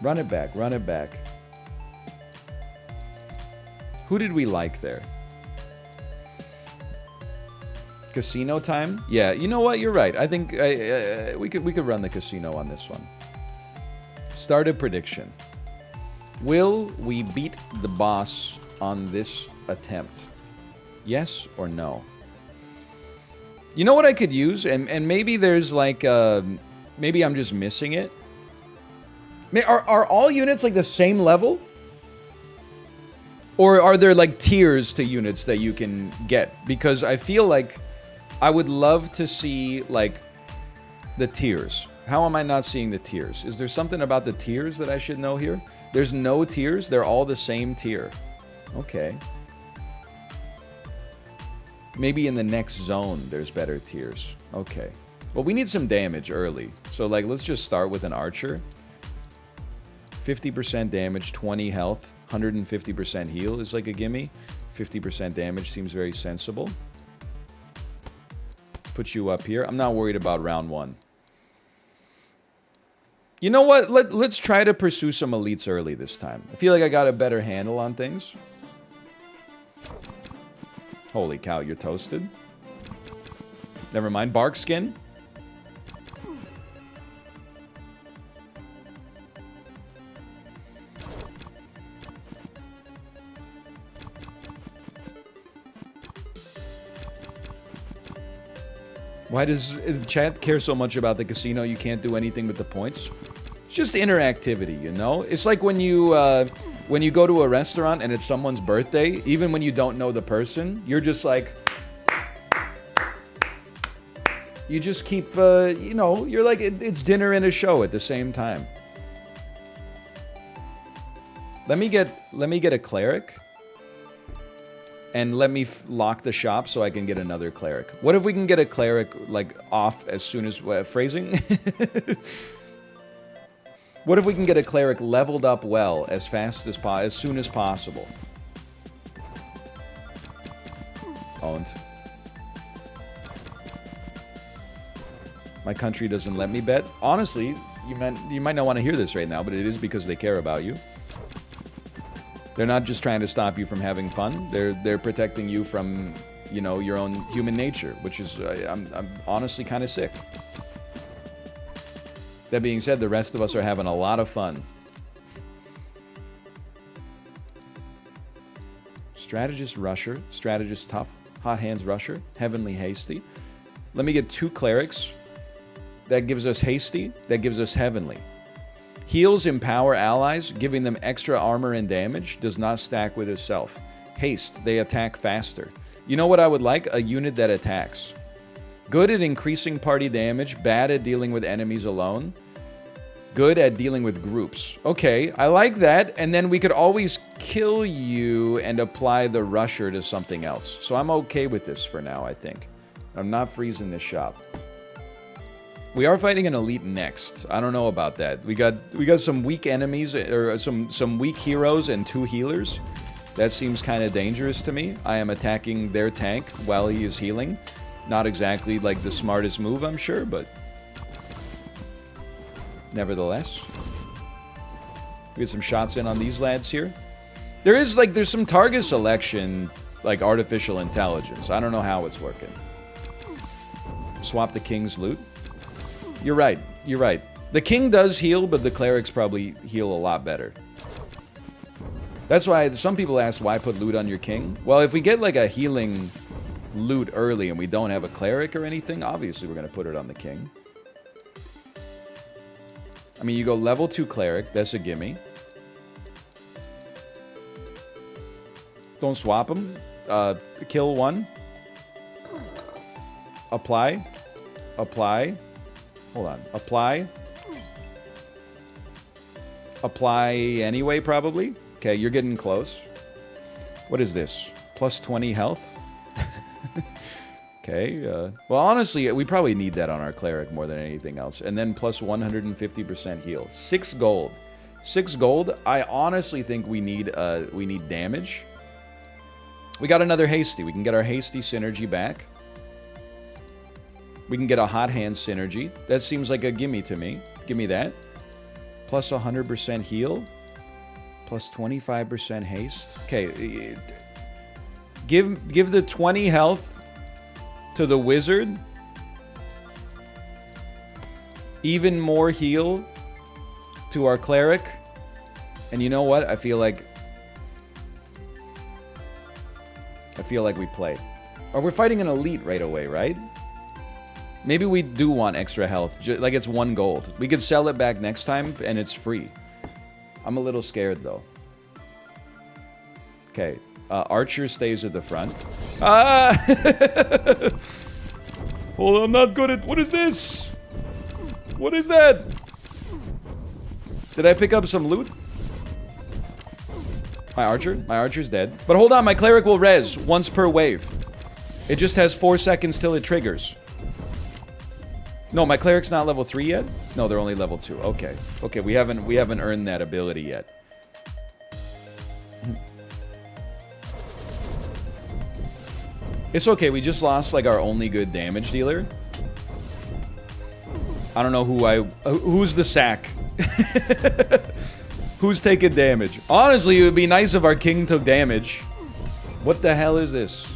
Run it back, run it back. Who did we like there? Casino time? Yeah, you know what? You're right. I think we could run the casino on this one. Start a prediction. Will we beat the boss on this attempt? Yes or no? You know what I could use? And maybe there's like... maybe I'm just missing it. Are all units like the same level? Or are there like tiers to units that you can get? Because I feel like I would love to see like the tiers. How am I not seeing the tiers? Is there something about the tiers that I should know here? There's no tiers. They're all the same tier. Okay. Maybe in the next zone there's better tiers. Okay. Well, we need some damage early. So like let's just start with an archer. 50% damage, 20 health, 150% heal is like a gimme. 50% damage seems very sensible. Put you up here. I'm not worried about round one. You know what? Let's try to pursue some elites early this time. I feel like I got a better handle on things. Holy cow, you're toasted. Never mind. Bark skin. Why does chat care so much about the casino? You can't do anything with the points. It's just interactivity, you know? It's like when you go to a restaurant and it's someone's birthday, even when you don't know the person, you're just like... You just keep, you know, you're like, it's dinner and a show at the same time. Let me get a cleric. And let me lock the shop so I can get another cleric. What if we can get a cleric, like, off as soon as... phrasing? What if we can get a cleric leveled up well as soon as possible? Owned. My country doesn't let me bet. Honestly, you might not want to hear this right now, but it is because they care about you. They're not just trying to stop you from having fun. They're protecting you from, you know, your own human nature, which is I'm honestly kind of sick. That being said, the rest of us are having a lot of fun. Strategist Rusher, Strategist Tough, Hot Hands Rusher, Heavenly Hasty. Let me get 2 clerics. That gives us Hasty. That gives us Heavenly. Heals empower allies, giving them extra armor and damage. Does not stack with itself. Haste, they attack faster. You know what I would like? A unit that attacks. Good at increasing party damage, bad at dealing with enemies alone. Good at dealing with groups. Okay, I like that. And then we could always kill you and apply the rusher to something else. So I'm okay with this for now, I think. I'm not freezing this shop. We are fighting an elite next. I don't know about that. We got some weak enemies, or some weak heroes and 2 healers. That seems kind of dangerous to me. I am attacking their tank while he is healing. Not exactly like the smartest move, I'm sure, but nevertheless. We get some shots in on these lads here. There's some target selection, like artificial intelligence. I don't know how it's working. Swap the king's loot. You're right. You're right. The king does heal, but the clerics probably heal a lot better. That's why some people ask, why put loot on your king? Well, if we get like a healing loot early and we don't have a cleric or anything, obviously we're going to put it on the king. I mean, you go level 2 cleric. That's a gimme. Don't swap them. Kill 1. Apply. Apply. Hold on. Apply. Apply anyway, probably. Okay, you're getting close. What is this? Plus 20 health? Okay. Well, honestly, we probably need that on our cleric more than anything else. And then plus 150% heal. 6 gold. 6 gold. I honestly think we need damage. We got another hasty. We can get our hasty synergy back. We can get a hot hand synergy. That seems like a gimme to me. Give me that. Plus 100% heal. Plus 25% haste. Okay. Give the 20 health to the wizard. Even more heal to our cleric. And you know what? I feel like we play. Or we're fighting an elite right away, right? Maybe we do want extra health. Like it's 1 gold. We could sell it back next time and it's free. I'm a little scared though. Okay. Archer stays at the front. Ah! Hold on, I'm not good at... What is this? What is that? Did I pick up some loot? My archer's dead. But hold on, my cleric will res once per wave. It just has 4 seconds till it triggers. No, my cleric's not level 3 yet? No, they're only level 2. Okay. Okay, we haven't earned that ability yet. It's okay, we just lost like our only good damage dealer. I don't know who's the sack. Who's taking damage? Honestly, it would be nice if our king took damage. What the hell is this?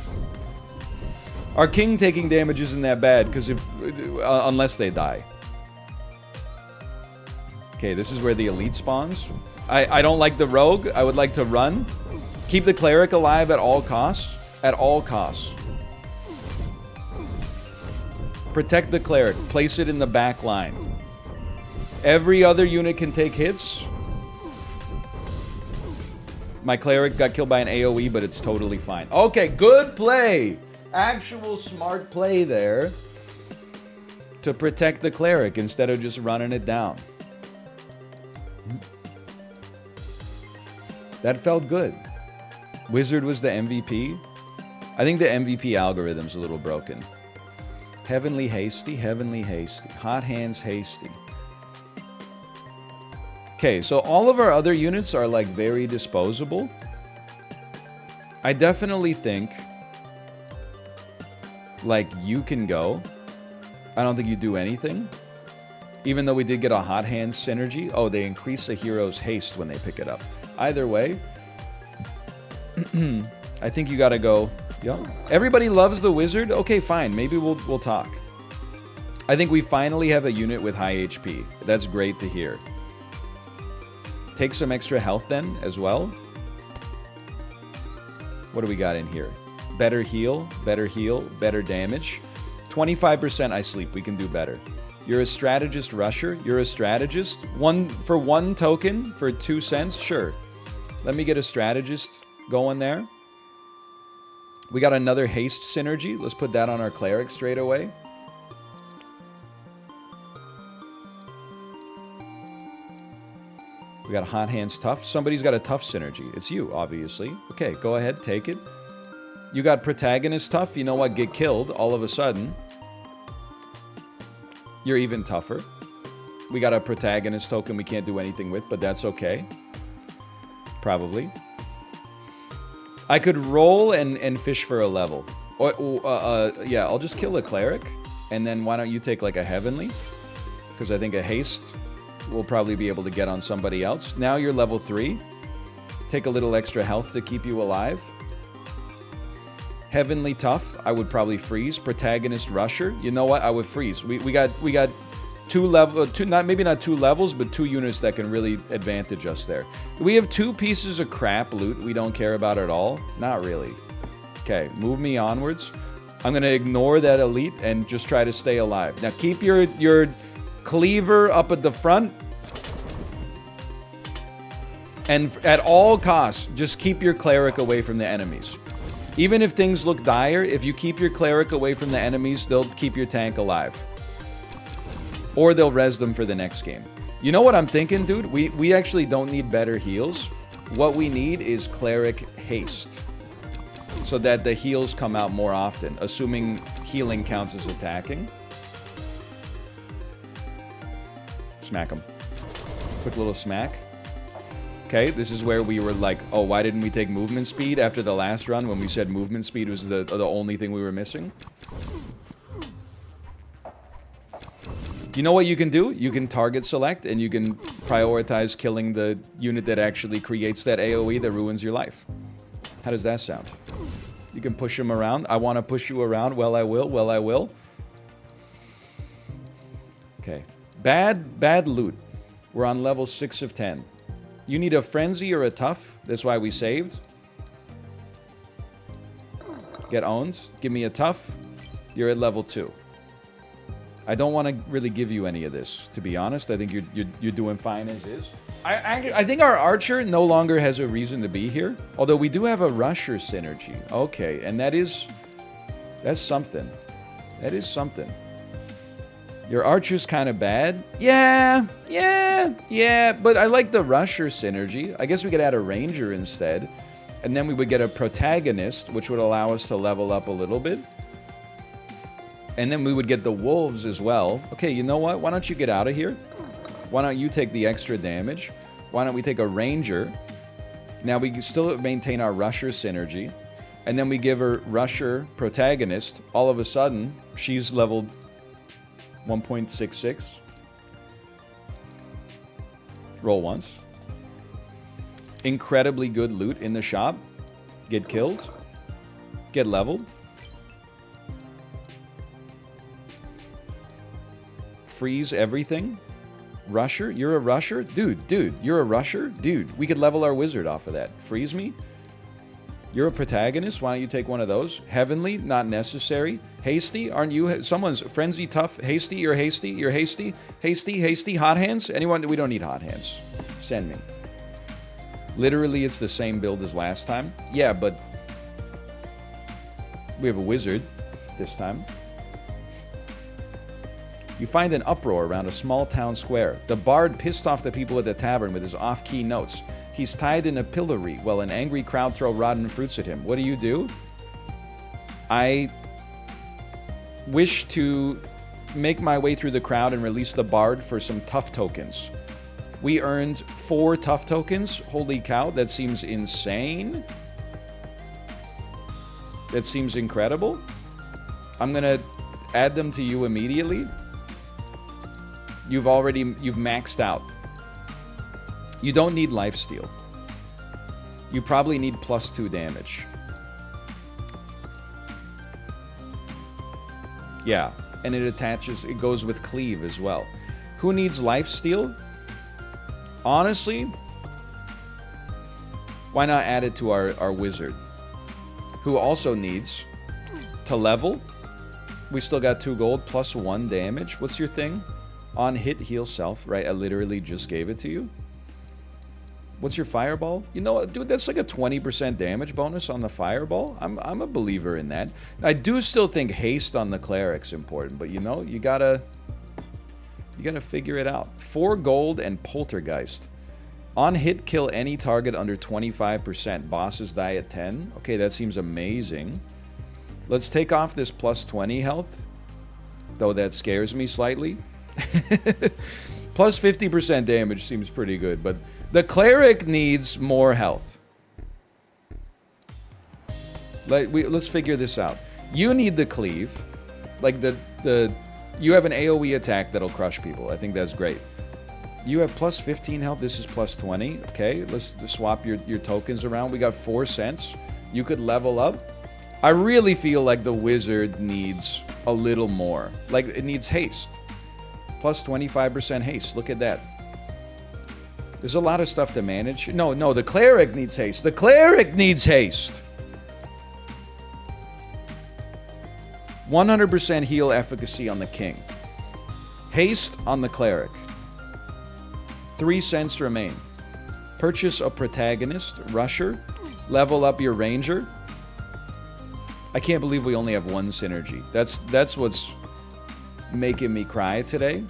Our king taking damage isn't that bad, because unless they die. Okay, this is where the elite spawns. I don't like the rogue. I would like to run. Keep the cleric alive at all costs. At all costs. Protect the cleric. Place it in the back line. Every other unit can take hits. My cleric got killed by an AoE, but it's totally fine. Okay, good play. Actual smart play there. To protect the cleric instead of just running it down. That felt good. Wizard was the MVP. I think the MVP algorithm's a little broken. Heavenly Hasty, Heavenly Hasty. Hot Hands Hasty. Okay, so all of our other units are like very disposable. I definitely think like you can go. I don't think you do anything. Even though we did get a Hot Hands synergy. Oh, they increase the hero's haste when they pick it up. Either way, I think you gotta go. Yeah. Everybody loves the wizard? Okay, fine. Maybe we'll talk. I think we finally have a unit with high HP. That's great to hear. Take some extra health then, as well. What do we got in here? Better heal, better damage. 25% I sleep. We can do better. You're a strategist rusher. You're a strategist. For 1 token, for 2 cents? Sure. Let me get a strategist going there. We got another haste synergy. Let's put that on our cleric straight away. We got a Hot Hands Tough. Somebody's got a Tough synergy. It's you, obviously. Okay, go ahead, take it. You got Protagonist Tough. You know what? Get killed all of a sudden. You're even tougher. We got a Protagonist token we can't do anything with, but that's okay. Probably. I could roll and fish for a level. Yeah, I'll just kill a cleric. And then why don't you take like a heavenly? Because I think a haste will probably be able to get on somebody else. Now you're level 3. Take a little extra health to keep you alive. Heavenly Tough, I would probably freeze. Protagonist Rusher, you know what? I would freeze. We got maybe not 2 levels, but 2 units that can really advantage us there. We have 2 pieces of crap loot we don't care about at all. Not really. Okay, move me onwards. I'm gonna ignore that elite and just try to stay alive. Now keep your cleaver up at the front. And at all costs, just keep your cleric away from the enemies. Even if things look dire, if you keep your cleric away from the enemies, they'll keep your tank alive. Or they'll res them for the next game. You know what I'm thinking, dude? We actually don't need better heals. What we need is cleric haste. So that the heals come out more often, assuming healing counts as attacking. Smack him. Quick little smack. Okay, this is where we were like, oh, why didn't we take movement speed after the last run when we said movement speed was the only thing we were missing? You know what you can do? You can target select and you can prioritize killing the unit that actually creates that AoE that ruins your life. How does that sound? You can push him around. I want to push you around. Well, I will. Well, I will. Okay. Bad loot. We're on level 6 of 10. You need a frenzy or a tough. That's why we saved. Get owned. Give me a tough. You're at level 2. I don't want to really give you any of this, to be honest. I think you're doing fine as is. I think our archer no longer has a reason to be here. Although we do have a rusher synergy. Okay, and that's something. That is something. Your archer's kind of bad. Yeah. But I like the rusher synergy. I guess we could add a ranger instead. And then we would get a protagonist, which would allow us to level up a little bit. And then we would get the wolves as well. Okay, you know what? Why don't you get out of here? Why don't you take the extra damage? Why don't we take a ranger? Now we can still maintain our rusher synergy. And then we give her rusher protagonist. All of a sudden, she's leveled 1.66. Roll once. Incredibly good loot in the shop. Get killed. Get leveled. Freeze everything. Rusher? You're a rusher? Dude, you're a rusher? Dude, we could level our wizard off of that. Freeze me? You're a protagonist? Why don't you take one of those? Heavenly? Not necessary. Hasty? Aren't you? Someone's frenzy, tough. Hasty? You're hasty? You're hasty? Hasty? Hot hands? Anyone? We don't need hot hands. Send me. Literally, it's the same build as last time. Yeah, but we have a wizard this time. You find an uproar around a small town square. The bard pissed off the people at the tavern with his off-key notes. He's tied in a pillory while an angry crowd throw rotten fruits at him. What do? I wish to make my way through the crowd and release the bard for some tough tokens. We earned 4 tough tokens. Holy cow, that seems insane. That seems incredible. I'm gonna add them to you immediately. You've maxed out. You don't need lifesteal. You probably need +2 damage. Yeah, and it goes with cleave as well. Who needs lifesteal? Honestly, why not add it to our wizard? Who also needs to level. We still got 2 gold, +1 damage. What's your thing? On hit, heal self, right? I literally just gave it to you. What's your fireball? You know what, dude, that's like a 20% damage bonus on the fireball. I'm a believer in that. I do still think haste on the cleric's important, but you know, you gotta figure it out. 4 gold and poltergeist. On hit, kill any target under 25%. Bosses die at 10. Okay, that seems amazing. Let's take off this +20 health, though that scares me slightly. Plus 50% damage seems pretty good, but the cleric needs more health. Let's figure this out. You need the cleave. Like you have an AoE attack that'll crush people. I think that's great. You have plus 15 health. This is plus 20. Okay, let's swap your tokens around. We got 4 cents. You could level up. I really feel like the wizard needs a little more. Like, it needs haste. Plus 25% haste. Look at that. There's a lot of stuff to manage. No, the cleric needs haste. The cleric needs haste. 100% heal efficacy on the king. Haste on the cleric. 3 cents remain. Purchase a protagonist, rusher. Level up your ranger. I can't believe we only have 1 synergy. That's what's making me cry today.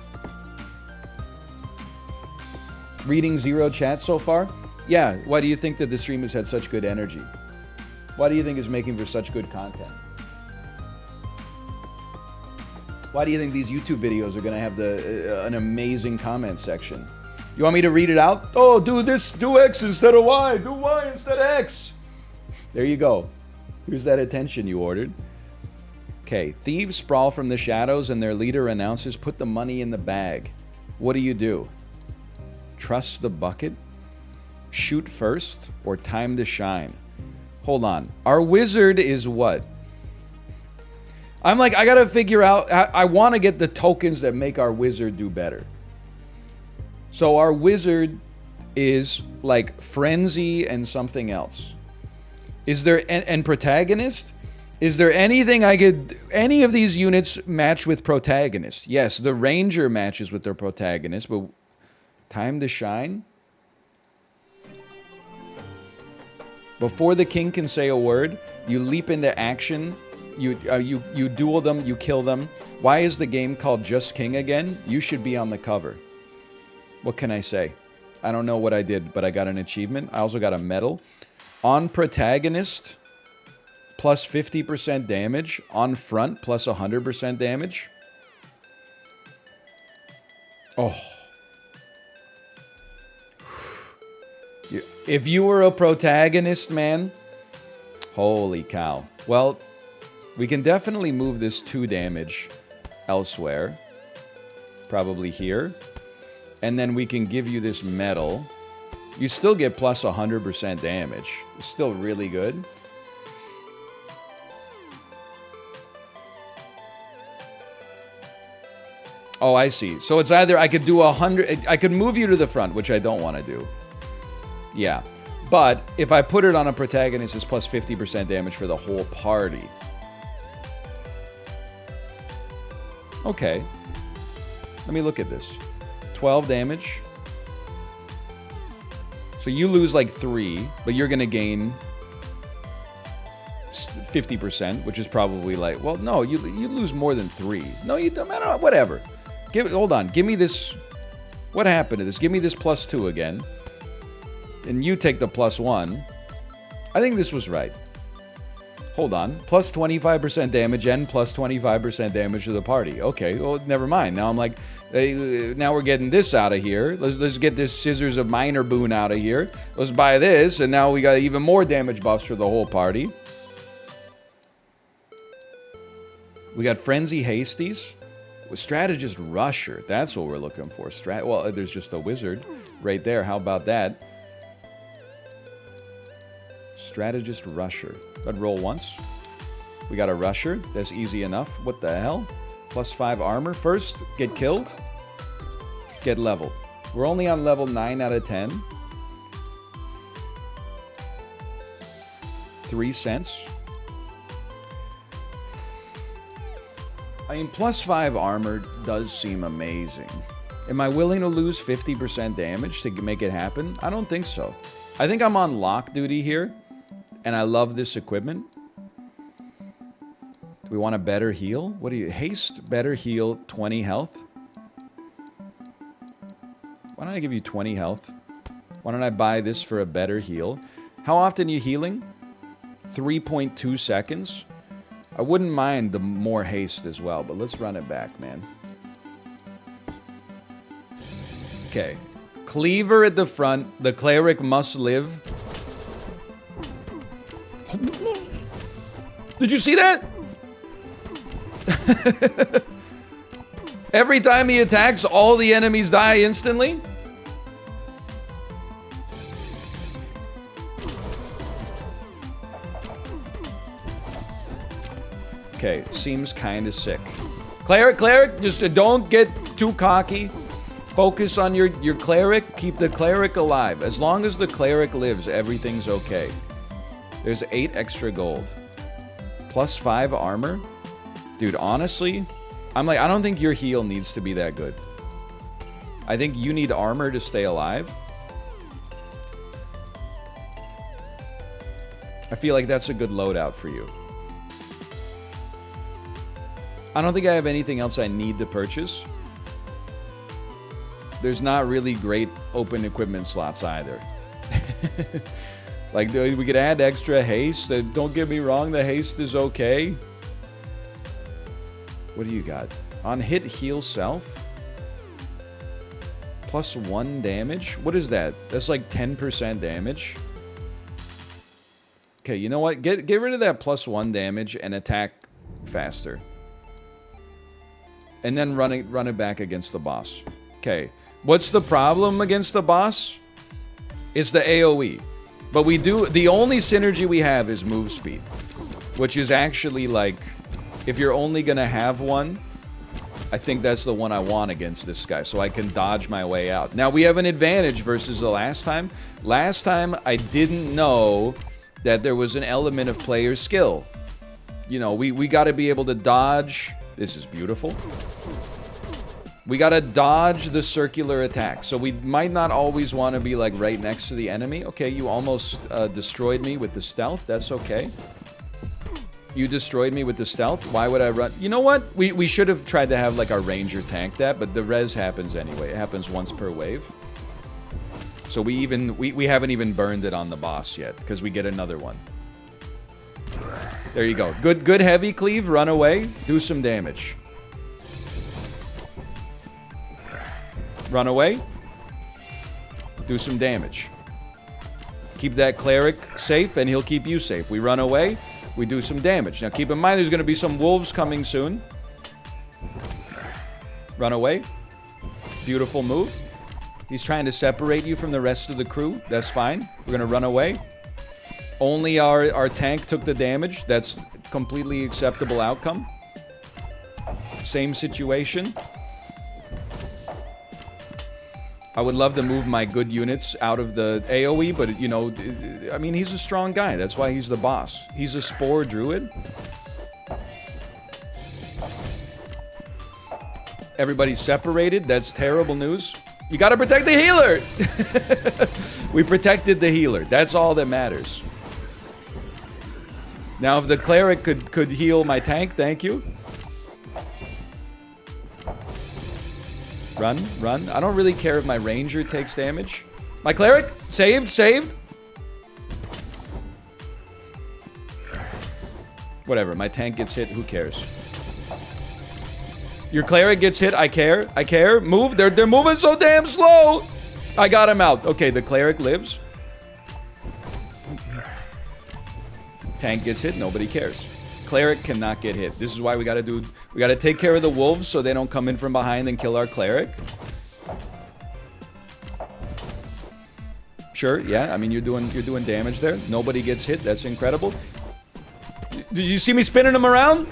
Reading 0 chat so far? Yeah, why do you think that the stream has had such good energy? Why do you think it's making for such good content? Why do you think these YouTube videos are going to have an amazing comment section? You want me to read it out? Oh, do this, do X instead of Y. Do Y instead of X. There you go. Here's that attention you ordered. Okay, thieves sprawl from the shadows and their leader announces, put the money in the bag. What do you do? Trust the bucket, shoot first, or time to shine. Hold on. Our wizard is what? I'm like, I gotta figure out, I want to get the tokens that make our wizard do better. So our wizard is like frenzy and something else. Is there, and protagonist? Is there anything I could, any of these units match with protagonist? Yes, the ranger matches with their protagonist, but time to shine? Before the king can say a word, you leap into action, you duel them, you kill them. Why is the game called Just King again? You should be on the cover. What can I say? I don't know what I did, but I got an achievement. I also got a medal. On protagonist, plus 50% damage. On front, plus 100% damage. Oh. If you were a protagonist, man, holy cow. Well, we can definitely move this 2 damage elsewhere. Probably here. And then we can give you this medal. You still get plus 100% damage. It's still really good. Oh, I see. So it's either I could do 100... I could move you to the front, which I don't want to do. Yeah. But if I put it on a protagonist, it's plus 50% damage for the whole party. Okay. Let me look at this. 12 damage. So you lose like 3, but you're going to gain 50%, which is probably like... Well, no, you lose more than 3. No, you don't matter. Whatever. Hold on. Give me this... What happened to this? Give me this plus 2 again. And you take the plus 1. I think this was right. Hold on. Plus 25% damage and plus 25% damage to the party. Okay, well, never mind. Now I'm like, now we're getting this out of here. Let's get this Scissors of Minor Boon out of here. Let's buy this, and now we got even more damage buffs for the whole party. We got Frenzy Hasties. With Strategist Rusher. That's what we're looking for. Well, there's just a wizard right there. How about that? Strategist Rusher. I'd roll once. We got a Rusher. That's easy enough. What the hell? Plus 5 armor. First, get killed. Get leveled. We're only on level 9 out of 10. 3 cents. I mean, plus 5 armor does seem amazing. Am I willing to lose 50% damage to make it happen? I don't think so. I think I'm on lock duty here. And I love this equipment. Do we want a better heal? What do you... Haste, better heal, 20 health. Why don't I give you 20 health? Why don't I buy this for a better heal? How often are you healing? 3.2 seconds. I wouldn't mind the more haste as well, but let's run it back, man. Okay. Cleaver at the front. The cleric must live. Did you see that? Every time he attacks, all the enemies die instantly? Okay, seems kind of sick. Cleric, just don't get too cocky. Focus on your cleric. Keep the cleric alive. As long as the cleric lives, everything's okay. There's 8 extra gold. Plus 5 armor. Dude, honestly, I'm like, I don't think your heal needs to be that good. I think you need armor to stay alive. I feel like that's a good loadout for you. I don't think I have anything else I need to purchase. There's not really great open equipment slots either. Like, we could add extra haste. Don't get me wrong, the haste is okay. What do you got? On hit, heal self. Plus 1 damage? What is that? That's like 10% damage. Okay, you know what? Get rid of that plus 1 damage and attack faster. And then run it back against the boss. Okay. What's the problem against the boss? It's the AoE. But we do, the only synergy we have is move speed, which is actually like, if you're only gonna have one, I think that's the one I want against this guy, so I can dodge my way out. Now, we have an advantage versus the last time. Last time, I didn't know that there was an element of player skill. You know, we gotta be able to dodge. This is beautiful. We gotta dodge the circular attack. So we might not always want to be like right next to the enemy. Okay, you almost destroyed me with the stealth. That's okay. You destroyed me with the stealth. Why would I run? You know what? We should have tried to have like our ranger tank that, but the res happens anyway. It happens once per wave. So we haven't even burned it on the boss yet because we get another one. There you go. Good heavy cleave. Run away. Do some damage. Run away. Do some damage. Keep that cleric safe, and he'll keep you safe. We run away. We do some damage. Now, keep in mind, there's going to be some wolves coming soon. Run away. Beautiful move. He's trying to separate you from the rest of the crew. That's fine. We're going to run away. Only our tank took the damage. That's completely acceptable outcome. Same situation. I would love to move my good units out of the AoE, but, you know, I mean, he's a strong guy. That's why he's the boss. He's a Spore Druid. Everybody's separated. That's terrible news. You gotta protect the healer! We protected the healer. That's all that matters. Now, if the cleric could heal my tank, thank you. Run, run. I don't really care if my ranger takes damage. My cleric, saved, saved. Whatever, my tank gets hit, who cares? Your cleric gets hit, I care, I care. Move, they're moving so damn slow. I got him out. Okay, the cleric lives. Tank gets hit, nobody cares. Cleric cannot get hit. This is why we gotta take care of the wolves so they don't come in from behind and kill our cleric. Sure, yeah, I mean you're doing damage there. Nobody gets hit, that's incredible. Did you see me spinning him around?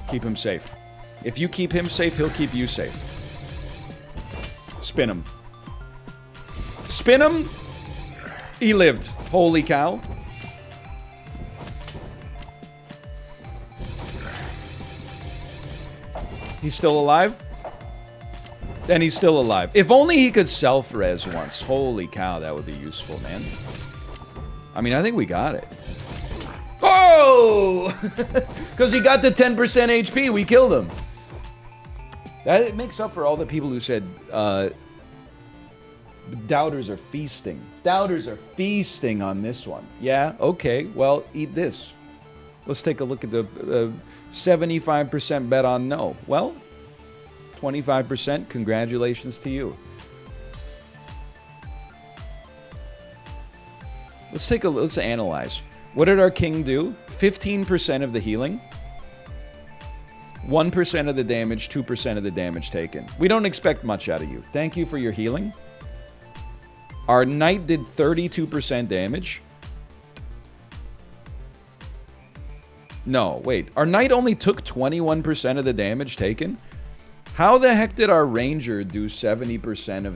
Keep him safe. If you keep him safe, he'll keep you safe. Spin him. Spin him! He lived. Holy cow. He's still alive? Then he's still alive. If only he could self-res once. Holy cow, that would be useful, man. I mean, I think we got it. Oh! Because he got the 10% HP. We killed him. That it makes up for all the people who said, doubters are feasting. Doubters are feasting on this one. Yeah, okay, well, eat this. Let's take a look at the 75% bet on no. Well, 25%, congratulations to you. Let's analyze. What did our king do? 15% of the healing. 1% of the damage, 2% of the damage taken. We don't expect much out of you. Thank you for your healing. Our knight did 32% damage. No, wait. Our knight only took 21% of the damage taken? How the heck did our ranger do 70%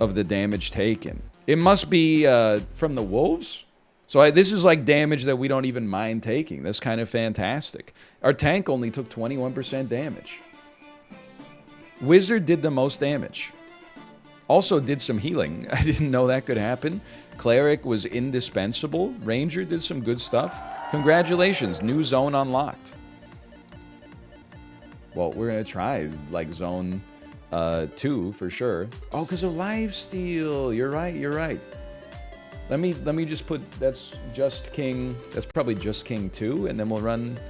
of the damage taken? It must be from the wolves? So this is like damage that we don't even mind taking. That's kind of fantastic. Our tank only took 21% damage. Wizard did the most damage. Also did some healing. I didn't know that could happen. Cleric was indispensable. Ranger did some good stuff. Congratulations, new zone unlocked. Well, we're gonna try like zone 2 for sure. Oh, because of lifesteal. You're right, you're right. Let me just put, that's just king, that's probably just king 2, and then we'll run